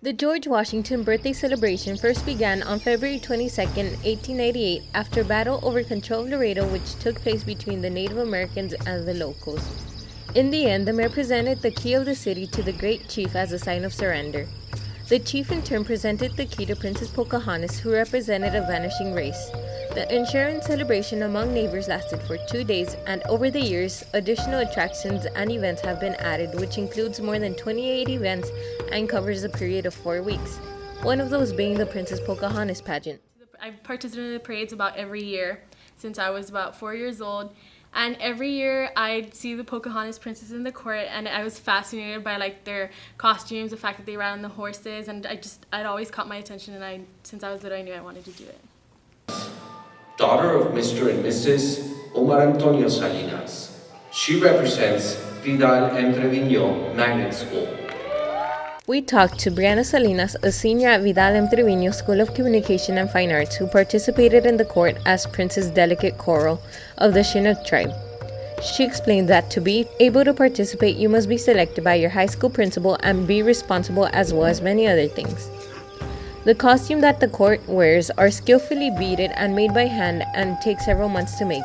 The George Washington birthday celebration first began on February 22, 1898, after a battle over control of Laredo which took place between the Native Americans and the locals. In the end, the mayor presented the key of the city to the great chief as a sign of surrender. The chief in turn presented the key to Princess Pocahontas, who represented a vanishing race. The ensuring celebration among neighbors lasted for 2 days, and over the years, additional attractions and events have been added, which includes more than 28 events and covers a period of 4 weeks. One of those being the Princess Pocahontas pageant. I've participated in the parades about every year since I was about 4 years old. And every year I'd see the Pocahontas princess in the court, and I was fascinated by their costumes, the fact that they ran on the horses, and I'd always caught my attention, and since I was little I knew I wanted to do it. Daughter of Mr. and Mrs. Omar Antonio Salinas. She represents Vidal Entreviño Magnet School. We talked to Brianna Salinas, a senior at Vidal Entreviño School of Communication and Fine Arts, who participated in the court as Princess Delicate Coral of the Chinook tribe. She explained that to be able to participate, you must be selected by your high school principal and be responsible, as well as many other things. The costume that the court wears are skillfully beaded and made by hand and take several months to make.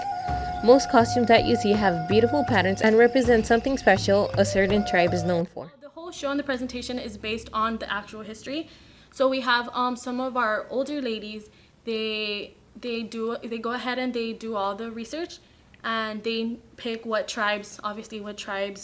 Most costumes that you see have beautiful patterns and represent something special a certain tribe is known for. The whole show and the presentation is based on the actual history. So we have some of our older ladies, they go ahead and they do all the research, and they pick what tribes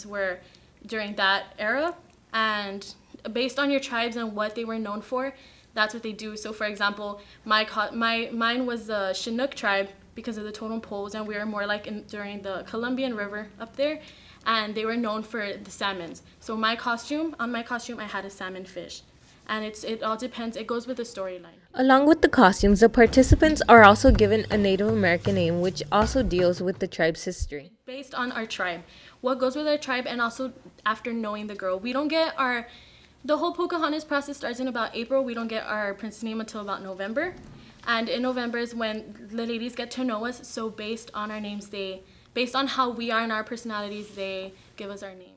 were during that era, and based on your tribes and what they were known for, that's what they do. So for example, mine was the Chinook tribe because of the totem poles, and we were more during the Columbian River up there, and they were known for the salmons. So on my costume I had a salmon fish, and it all depends, it goes with the storyline. Along with the costumes, the participants are also given a Native American name, which also deals with the tribe's history. Based on our tribe, what goes with our tribe, and also after knowing the girl. We don't get the whole Pocahontas process starts in about April. We don't get our princess name until about November. And in November is when the ladies get to know us. So based on our names, based on how we are and our personalities, they give us our names.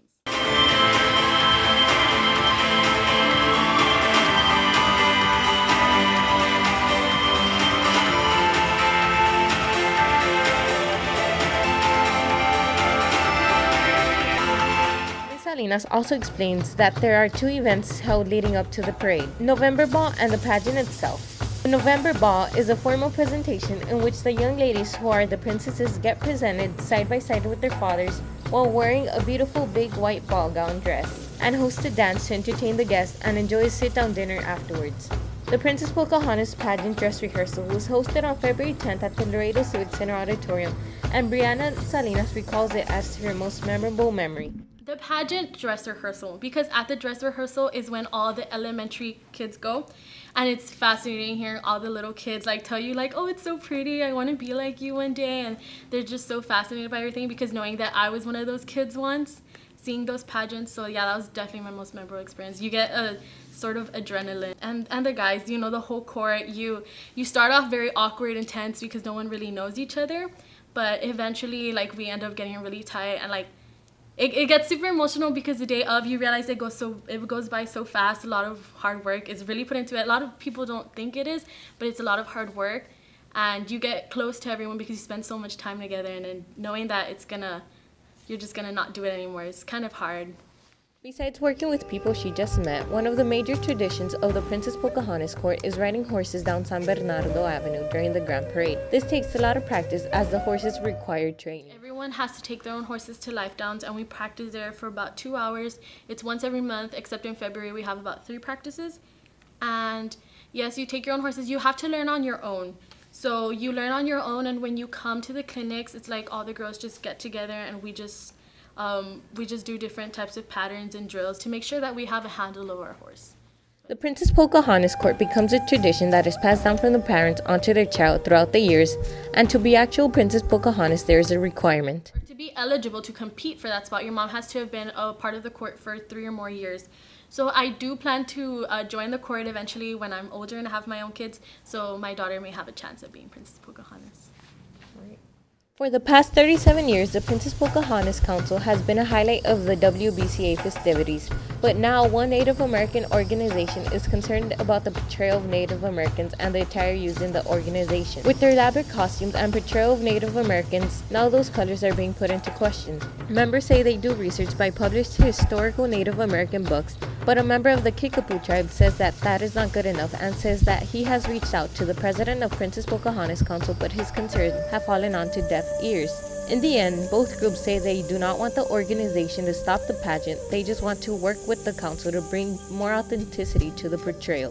Salinas also explains that there are 2 events held leading up to the parade, November Ball and the pageant itself. The November Ball is a formal presentation in which the young ladies who are the princesses get presented side by side with their fathers while wearing a beautiful big white ball gown dress, and host a dance to entertain the guests and enjoy a sit-down dinner afterwards. The Princess Pocahontas pageant dress rehearsal was hosted on February 10th at the Laredo Civic Center Auditorium, and Brianna Salinas recalls it as her most memorable memory. The pageant dress rehearsal, because at the dress rehearsal is when all the elementary kids go, and it's fascinating hearing all the little kids tell you oh, it's so pretty, I want to be like you one day, and they're just so fascinated by everything, because knowing that I was one of those kids once, seeing those pageants. So yeah, that was definitely my most memorable experience. You get a sort of adrenaline, and the guys, the whole court, you start off very awkward and tense because no one really knows each other, but eventually we end up getting really tight, and it gets super emotional because the day of, you realize it goes by so fast. A lot of hard work is really put into it. A lot of people don't think it is, but it's a lot of hard work, and you get close to everyone because you spend so much time together, and then knowing that you're just gonna not do it anymore, it's kind of hard. Besides working with people she just met, one of the major traditions of the Princess Pocahontas Court is riding horses down San Bernardo Avenue during the Grand Parade. This takes a lot of practice as the horses require training. Everyone has to take their own horses to Life Downs, and we practice there for about 2 hours. It's once every month, except in February we have about 3 practices. And yes, you take your own horses. You have to learn on your own. So you learn on your own, and when you come to the clinics, it's all the girls just get together, and we just do different types of patterns and drills to make sure that we have a handle over our horse. The Princess Pocahontas Court becomes a tradition that is passed down from the parents onto their child throughout the years, and to be actual Princess Pocahontas, there is a requirement. To be eligible to compete for that spot, your mom has to have been a part of the court for 3 or more years. So I do plan to join the court eventually when I'm older and have my own kids, so my daughter may have a chance of being Princess Pocahontas. For the past 37 years, the Princess Pocahontas Council has been a highlight of the WBCA festivities, But now one Native American organization is concerned about the portrayal of Native Americans and the attire used in the organization. With their elaborate costumes and portrayal of Native Americans, now those colors are being put into question. Members say they do research by published historical Native American books, but a member of the Kickapoo tribe says that is not good enough and says that he has reached out to the president of Princess Pocahontas Council, but his concerns have fallen onto deaf ears. In the end, both groups say they do not want the organization to stop the pageant, they just want to work with the council to bring more authenticity to the portrayal.